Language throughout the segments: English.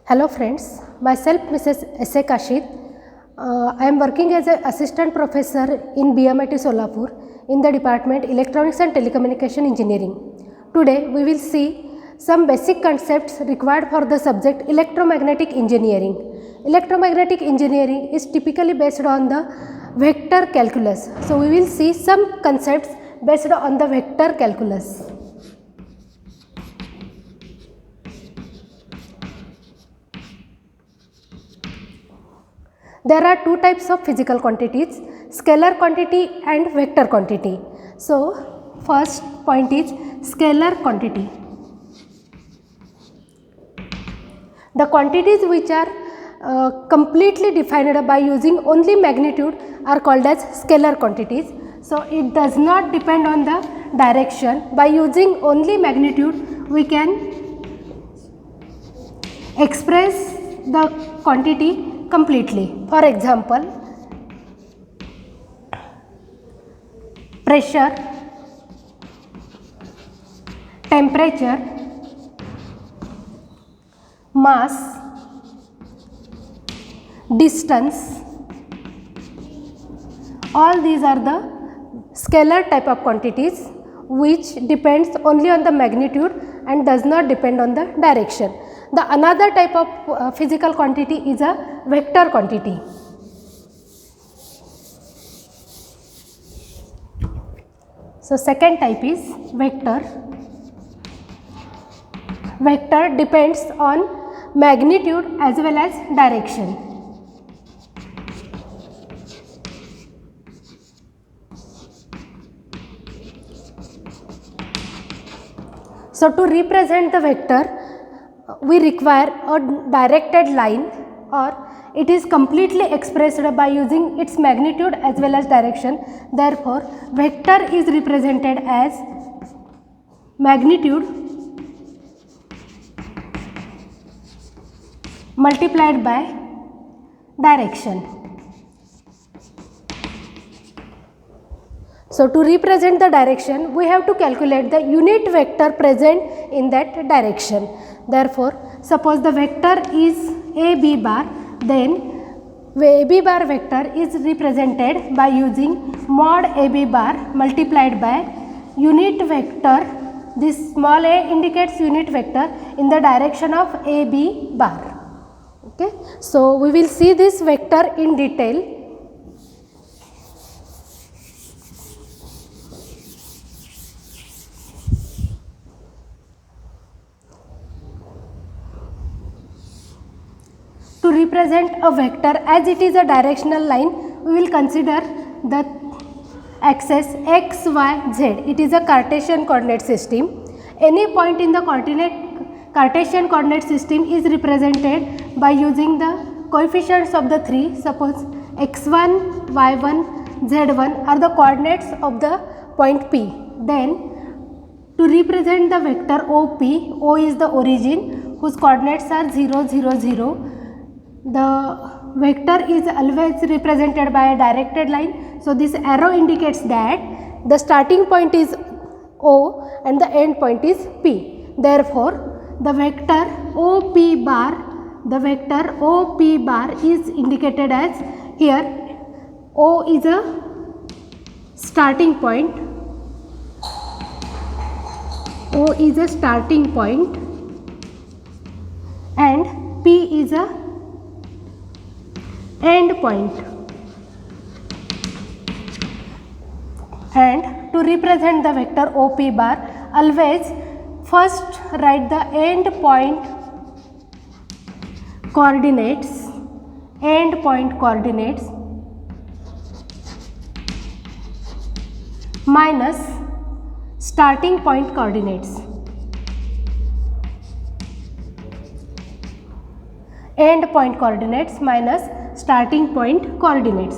Hello friends, myself Mrs. S.A. Kashid. I am working as an assistant professor in BMIT Solapur in the department Electronics and Telecommunication Engineering. Today we will see some basic concepts required for the subject electromagnetic engineering. Electromagnetic engineering is typically based on the vector calculus. So we will see some concepts based on the vector calculus. There are two types of physical quantities, scalar quantity and vector quantity. So, first point is scalar quantity. The quantities which are completely defined by using only magnitude are called as scalar quantities. So, it does not depend on the direction. By using only magnitude, we can express the quantity completely. For example, pressure, temperature, mass, distance, all these are the scalar type of quantities which depends only on the magnitude and does not depend on the direction. The another type of physical quantity is a vector quantity. So, second type is vector. Vector depends on magnitude as well as direction. So, to represent the vector, we require a directed line, or it is completely expressed by using its magnitude as well as direction. Therefore, vector is represented as magnitude multiplied by direction. So, to represent the direction, we have to calculate the unit vector present in that direction. Therefore, suppose the vector is AB bar, then AB bar vector is represented by using mod AB bar multiplied by unit vector. This small a indicates unit vector in the direction of AB bar. Okay. So, we will see this vector in detail. To represent a vector as it is a directional line, we will consider the axis x, y, z. It is a Cartesian coordinate system. Any point in the Cartesian coordinate system is represented by using the coefficients of the three. Suppose x1, y1, z1 are the coordinates of the point P. Then to represent the vector OP, O is the origin whose coordinates are 0, 0, 0. The vector is always represented by a directed line. So, this arrow indicates that the starting point is O and the end point is P. Therefore, the vector OP bar is indicated as here O is a starting point, and P is a end point. And to represent the vector OP bar, always first write the end point coordinates minus starting point coordinates. End point coordinates minus starting point coordinates.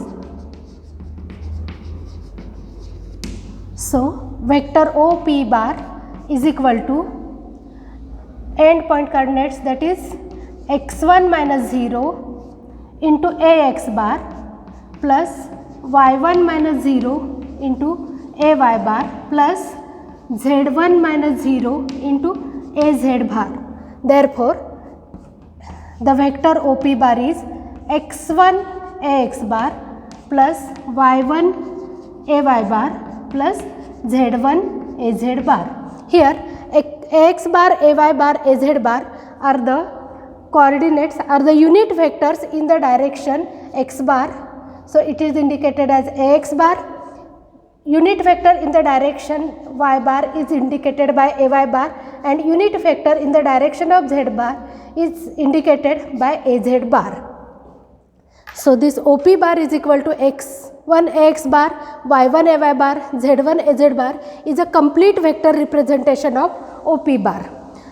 So, vector OP bar is equal to end point coordinates, that is x1 minus 0 into ax bar plus y1 minus 0 into ay bar plus z1 minus 0 into az bar. Therefore, the vector OP bar is x1 ax bar plus y1 ay bar plus z1 az bar. Here ax bar, ay bar, az bar are the coordinates, are the unit vectors in the direction x bar. So it is indicated as ax bar. Unit vector in the direction y bar is indicated by ay bar, and unit vector in the direction of z bar is indicated by az bar. So this OP bar is equal to x1 ax bar, y1 ay bar, z1 az bar is a complete vector representation of OP bar.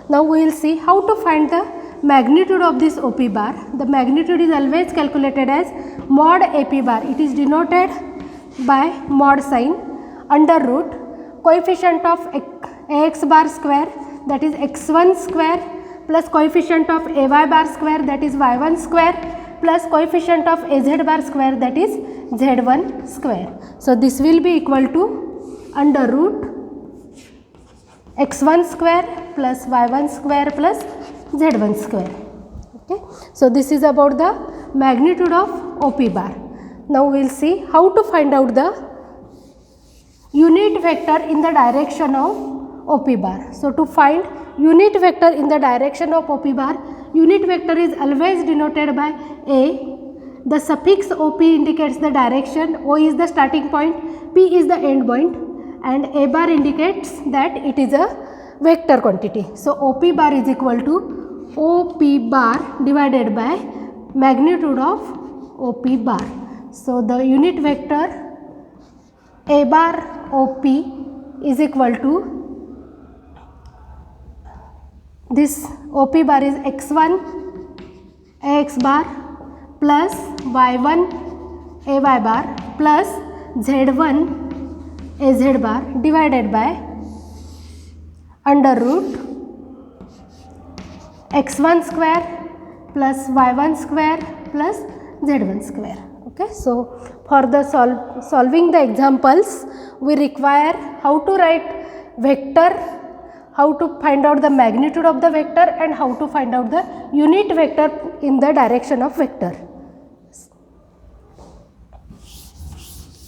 Now we will see how to find the magnitude of this OP bar. The magnitude is always calculated as mod AP bar. It is denoted by mod sign under root coefficient of ax bar square, that is x1 square, plus coefficient of ay bar square, that is y1 square, plus coefficient of az bar square, that is z1 square. So this will be equal to under root x1 square plus y1 square plus z1 square. Okay. So this is about the magnitude of OP bar. Now we will see how to find out the unit vector in the direction of OP bar. So to find unit vector in the direction of OP bar, unit vector is always denoted by A. The suffix OP indicates the direction, O is the starting point, P is the end point, and A bar indicates that it is a vector quantity. So OP bar is equal to OP bar divided by magnitude of OP bar. So the unit vector A bar OP is equal to, this OP bar is x1 ax bar plus y1 ay bar plus z1 az bar divided by under root x1 square plus y1 square plus z1 square. Okay. So for the solving the examples, we require how to write vector, how to find out the magnitude of the vector, and how to find out the unit vector in the direction of vector.